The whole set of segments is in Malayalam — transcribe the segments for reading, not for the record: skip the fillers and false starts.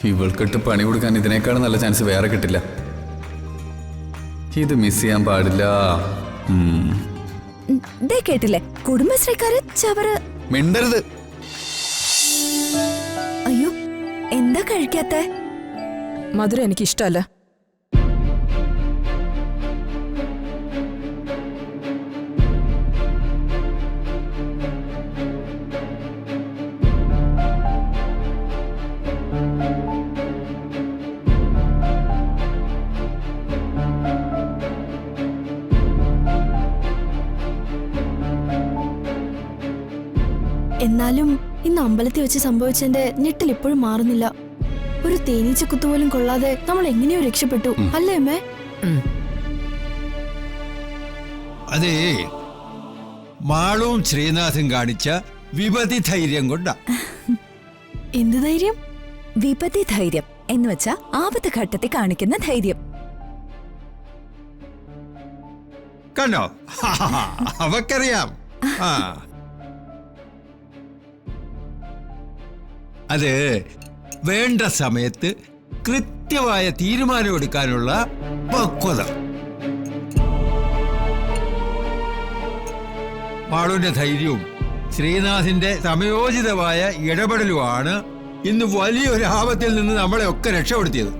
ഇവൾക്കിട്ട് പണി കൊടുക്കാൻ ഇതിനേക്കാളും നല്ല ചാൻസ് വേറെ കിട്ടില്ല. ഇത് മിസ് ചെയ്യാൻ പാടില്ല. കേട്ടില്ലേ കുടുംബശ്രീക്കാര് ചവറ് മിണ്ടരുത്. അയ്യോ എന്താ കഴിക്കാത്ത? മധുരം എനിക്ക് ഇഷ്ടമല്ല. എന്നാലും ഇന്ന് അമ്പലത്തിൽ വെച്ച് സംഭവിച്ചതിന്റെ ഞെട്ടൽ ഇപ്പോഴും മാറുന്നില്ല. ഒരു തേനീച്ച കുത്തുപോലും കൊള്ളാതെ നമ്മൾ എങ്ങനെയോ രക്ഷപ്പെട്ടു അല്ലേ അമ്മേ? അതേ മാളും ശ്രീനാഥും കാണിച്ച വിപതി ധൈര്യം കൊണ്ടാ. എന്ത് ധൈര്യം? വിപതി ധൈര്യം എന്ന് വെച്ചാ ആപത്ത് ഘട്ടത്തിൽ കാണിക്കുന്ന ധൈര്യം. കണ്ടോ, അവക്കറിയാം. ആ അത് വേണ്ട സമയത്ത് കൃത്യമായ തീരുമാനമെടുക്കാനുള്ള പക്വത. മാളുവിന്റെ ധൈര്യവും ശ്രീനാഥിന്റെ സമയോചിതമായ ഇടപെടലുമാണ് ഇന്ന് വലിയൊരു ആപത്തിൽ നിന്ന് നമ്മളെ ഒക്കെ രക്ഷപ്പെടുത്തിയത്.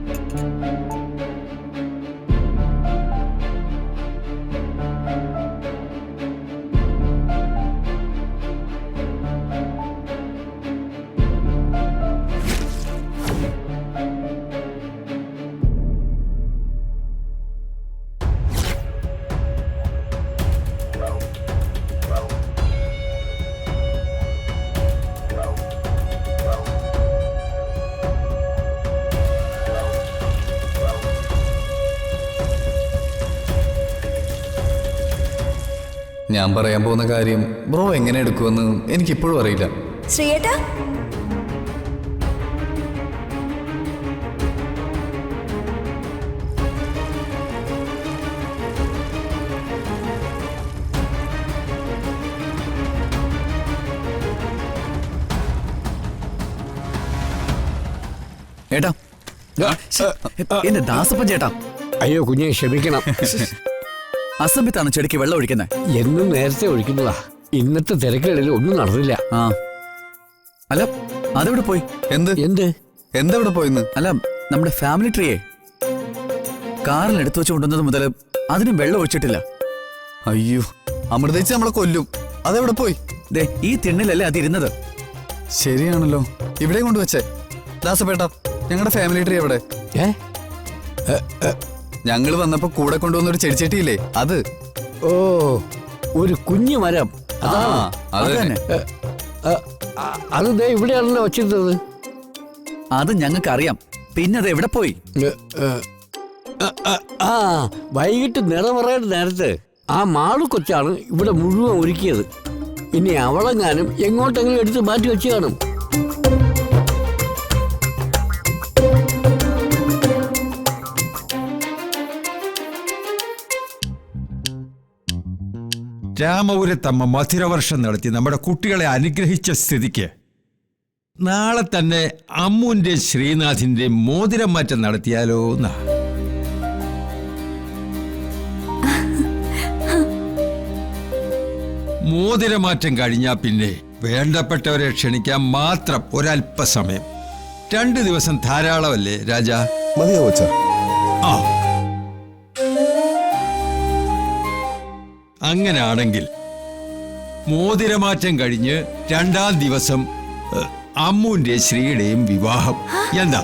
ഞാൻ പറയാൻ പോകുന്ന കാര്യം ബ്രോ എങ്ങനെ എടുക്കുമെന്ന് എനിക്കിപ്പോഴും അറിയില്ല. ശ്രീയേട്ടാ, ഏട്ടാ, എന്റെ ദാസപ്പൻ ചേട്ടാ. അയ്യോ കുഞ്ഞെ ക്ഷമിക്കണം. അസംബിത്താണ് ചെടിക്ക് വെള്ളം ഒഴിക്കുന്നത്. എന്നും നേരത്തെ ഒഴിക്കുന്നതാ. ഇന്നത്തെ തിരക്കുകളിൽ ഒന്നും നടന്നില്ല. ആ അല്ല, അതെവിടെ പോയി? എന്ത് എന്ത് എന്തെവിടെ പോയിന്ന്? അല്ല, നമ്മുടെ ഫാമിലി ട്രീയെ കാറിൽ എടുത്തു വെച്ച് കൊണ്ടുവന്നത് മുതൽ അതിനും വെള്ളം ഒഴിച്ചിട്ടില്ല. അയ്യോ, അമൃതേച്ചി നമ്മളെ കൊല്ലും. അതെവിടെ പോയി? ദേ ഈ തിണ്ണിലല്ലേ അതിരുന്നത്. ശരിയാണല്ലോ, ഇവിടെ കൊണ്ടുവച്ചേ. ദാസപ്പേട്ട, ഞങ്ങളുടെ ഫാമിലി ട്രീ എവിടെ? ഞങ്ങൾ വന്നപ്പോ കൂടെ കൊണ്ടുവന്നൊരു ചെടിച്ചട്ടിയില്ലേ, അത്. ഓ, ഒരു കുഞ്ഞു മരം. അത് തന്നെ. അത് ദേ ഇവിടെയാണല്ലോ വച്ചിരുന്നത്. അത് ഞങ്ങൾക്ക് അറിയാം. പിന്നെ അത് എവിടെ പോയി? ആ വൈകിട്ട് നിറമറയുടെ നേരത്ത് ആ മാളു കൊച്ചാണ് ഇവിടെ മുഴുവൻ ഒരുക്കിയത്. ഇനി അവളെങ്ങാനും എങ്ങോട്ടെങ്കിലും എടുത്ത് മാറ്റി വെച്ച് കാണും. രാമപുരത്തമ്മ മധുരവർഷം നടത്തി നമ്മുടെ കുട്ടികളെ അനുഗ്രഹിച്ച സ്ഥിതിക്ക് നാളെ തന്നെ അമ്മുവിന്റെ ശ്രീനാഥിന്റെ മോതിരം മാറ്റം നടത്തിയാലോ എന്നാ. മോതിരമാറ്റം കഴിഞ്ഞാ പിന്നെ വേണ്ടപ്പെട്ടവരെ ക്ഷണിക്കാൻ മാത്രം ഒരല്പസമയം. 2 ദിവസം ധാരാളമല്ലേ രാജാ? ആ, അങ്ങനാണെങ്കിൽ മോതിരമാറ്റം കഴിഞ്ഞ് 2-ാം ദിവസം അമ്മുവിന്റെ ശ്രീയുടെയും വിവാഹം. എന്താ?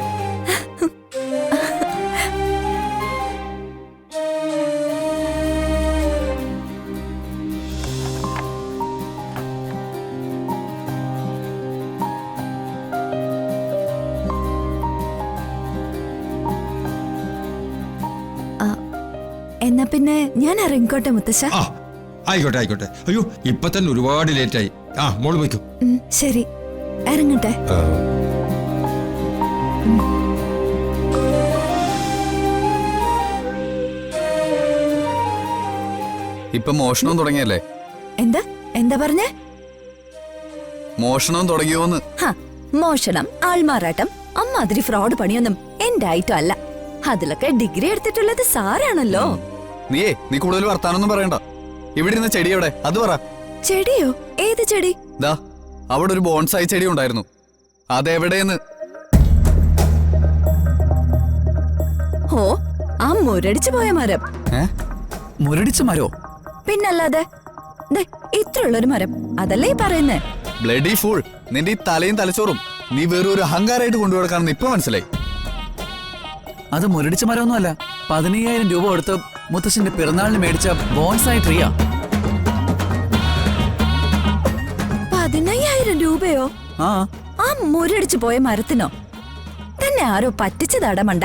എന്നാ പിന്നെ ഞാൻ ഇറങ്ങിക്കോട്ടെ മുത്തശ്ശ. ആ ആയിക്കോട്ടെ ആയിക്കോട്ടെ. അയ്യോ, ഇപ്പൊ തന്നെ ഒരുപാട് ലേറ്റായി. ആ മോള് വയ്ക്കൂ. ശരി, ഇറങ്ങട്ടെ. ഇപ്പൊ മോഷണം തുടങ്ങിയല്ലേ? എന്താ എന്താ പറഞ്ഞേ? മോഷണം തുടങ്ങിയോന്ന്? മോഷണം, ആൾമാറാട്ടം, അമ്മാതിരി ഫ്രോഡ് പണിയൊന്നും എന്റെ ഐറ്റം അല്ല. അതിലൊക്കെ ഡിഗ്രി എടുത്തിട്ടുള്ളത് സാറാണല്ലോ. നീ കൂടുതൽ വർത്താനൊന്നും പറയണ്ട. ഇവിടെ ഇരുന്ന ചെടി എവിടെ അത് പറ. ചെടിയോ? ഏത് ചെടി? ദാ അവിടെ ഒരു ബോൺസായി ചെടി ഉണ്ടായിരുന്നു, അതെവിടെയെന്ന്. ഓ, ആ മുരടിച്ചു പോയ മരം. മുരടിച്ച മരോ? പിന്നല്ലാതെ ഇത്രയുള്ളൊരു മരം, അതല്ലേ ഈ പറയുന്നേ? ബ്ലഡി ഫൂൾ, നിന്റെ ഈ തലയും തലച്ചോറും നീ വെറും ഒരു അഹങ്കാരമായിട്ട് കൊണ്ടുപോകാണെന്ന് ഇപ്പൊ മനസ്സിലായി. അത് മുരടിച്ച മരമൊന്നും അല്ല. 15,000 രൂപ കൊടുത്ത് മുത്തശ്ശന്റെ പിറന്നാളിന് മേടിച്ച ബോൺസായി ട്രീയാ. 15,000 രൂപയോ? ആ ആ മുരടിച്ചു പോയ മരത്തിനോ? തന്നെ ആരോ പറ്റിച്ചതാടമണ്ട.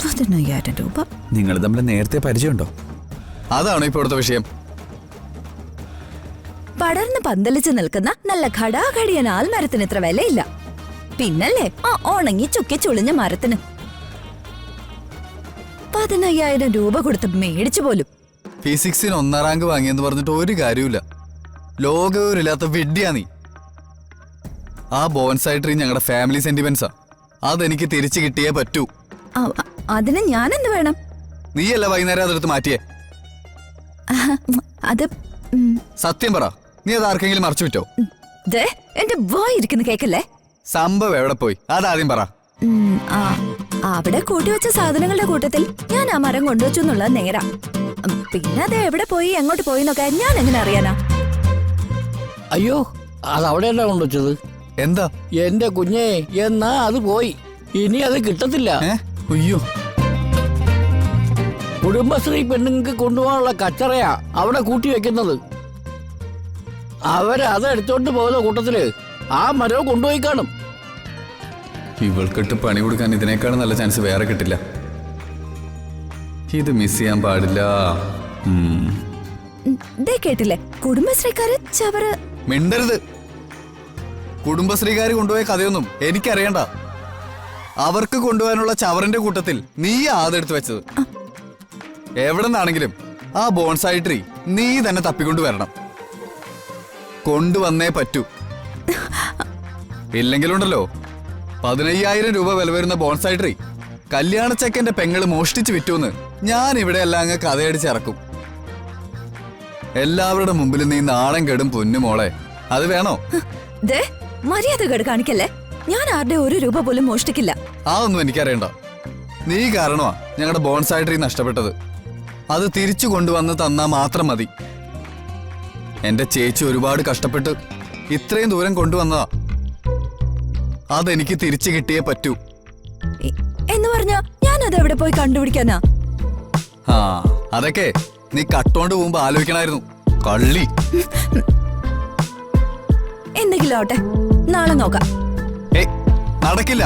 15,000 രൂപ. നിങ്ങൾ തമ്മിൽ നേരത്തെ പരിചയമുണ്ടോ? അതാണോ ഇപ്പൊ ഇവിടുത്തെ വിഷയം? പടർന്ന് പന്തലിച്ച് നിൽക്കുന്ന നല്ല ഘടാഘടിയൻ ആൽമരത്തിന് ഇത്ര വിലയില്ല. പിന്നല്ലേ ആ ഉണങ്ങി ചുക്കി ചുളിഞ്ഞ മരത്തിന് 15,000 രൂപ കൊടുത്ത് മേടിച്ചു പോലും. ഫിസിക്സിന് 1ാം റാങ്ക് വാങ്ങിയെന്ന് പറഞ്ഞിട്ട് ഒരു കാര്യമില്ല. ലോകവില്ലാത്ത വിഡ്ഢിയാ നീ. ആ ബോൺസായി ട്രീ ഞങ്ങളുടെ ഫാമിലി സെന്റിമെന്റ്സാ. അതെനിക്ക് തിരിച്ചു കിട്ടിയേ പറ്റൂ. അതിന് ഞാനെന്ത് വേണം? നീയല്ല വൈകുന്നേരം അതെടുത്ത് മാറ്റിയേ. അത് സത്യം പറ, നീ അത് ആർക്കെങ്കിലും മറച്ചു വിറ്റോ? എന്റെ വായിരിക്കുന്ന കേക്കല്ലേ? സംഭവം എവിടെ പോയി അതാദ്യം പറ. അവിടെ കൂട്ടിവെച്ച സാധനങ്ങളുടെ കൂട്ടത്തിൽ ഞാൻ ആ മരം കൊണ്ടുവച്ചു എന്നുള്ളത് നേരാ. പിന്നെ അത് എവിടെ പോയി എങ്ങോട്ട് പോയി എന്നൊക്കെ ഞാൻ എങ്ങനെ അറിയാനാ? അയ്യോ, അത് അവിടെയല്ല കൊണ്ടുവച്ചത്. എന്താ? എന്റെ കുഞ്ഞേ, എന്നാ അത് പോയി, ഇനി അത് കിട്ടത്തില്ല. അയ്യോ, കുടുംബശ്രീ പെണ്ണുങ്ങൾക്ക് കൊണ്ടുപോകാനുള്ള കച്ചറയാ അവിടെ കൂട്ടി വെക്കുന്നത്. അവരത് എടുത്തോണ്ട് പോകുന്ന കൂട്ടത്തില് ആ മരവും കൊണ്ടുപോയി കാണും. ഇവൾക്കിട്ട് പണി കൊടുക്കാൻ ഇതിനേക്കാളും നല്ല ചാൻസ് വേറെ കിട്ടില്ല. ഇത് മിസ് ചെയ്യാൻ പാടില്ല. കേട്ടില്ലേ, കുടുംബശ്രീക്കാര് ചവറ്. മിണ്ടരുത്. കുടുംബശ്രീക്കാര് കൊണ്ടുപോയ കഥയൊന്നും എനിക്കറിയണ്ട. അവർക്ക് കൊണ്ടുപോകാനുള്ള ചവറിന്റെ കൂട്ടത്തിൽ നീ ആദ്യം വെച്ചത്. എവിടെ നിന്നാണെങ്കിലും ആ ബോൺസായി ട്രീ നീ തന്നെ തപ്പിക്കൊണ്ടുവരണം. കൊണ്ടുവന്നേ പറ്റൂ. ഇല്ലെങ്കിലുണ്ടല്ലോ 15,000 രൂപ വില വരുന്ന ബോൺസായി ട്രീ കല്യാണ ചെക്കന്റെ പെങ്ങള് മോഷ്ടിച്ചു വിറ്റൂന്ന് ഞാൻ ഇവിടെ എല്ലാം അങ്ങ് കഥയടിച്ചിറക്കും. എല്ലാവരുടെ മുമ്പിൽ നീ നാണം കെടും പൊന്നുമോളെ. അത് വേണോ? മര്യാദ കാണിക്കല്ലേ. ഞാൻ ആരുടെ 1 രൂപ പോലും മോഷ്ടിക്കില്ല. അതൊന്നും എനിക്കറിയണ്ട. നീ കാരണമാ ഞങ്ങളുടെ ബോൺസായി ട്രീ നഷ്ടപ്പെട്ടത്. അത് തിരിച്ചു കൊണ്ടുവന്ന് തന്നാ മാത്രം മതി. എന്റെ ചേച്ചി ഒരുപാട് കഷ്ടപ്പെട്ട് ഇത്രയും ദൂരം കൊണ്ടുവന്നതാ. അതെനിക്ക് തിരിച്ചു കിട്ടിയേ പറ്റൂ. എന്ന് പറഞ്ഞാ ഞാൻ അത് എവിടെ പോയി കണ്ടുപിടിക്കാനാ? അതൊക്കെ നീ കട്ടോണ്ട് പോകുമ്പോ ആലോചിക്കണായിരുന്നു, കള്ളി. എന്തെങ്കിലും ആവട്ടെ, നാളെ നോക്കാം. നടക്കില്ല.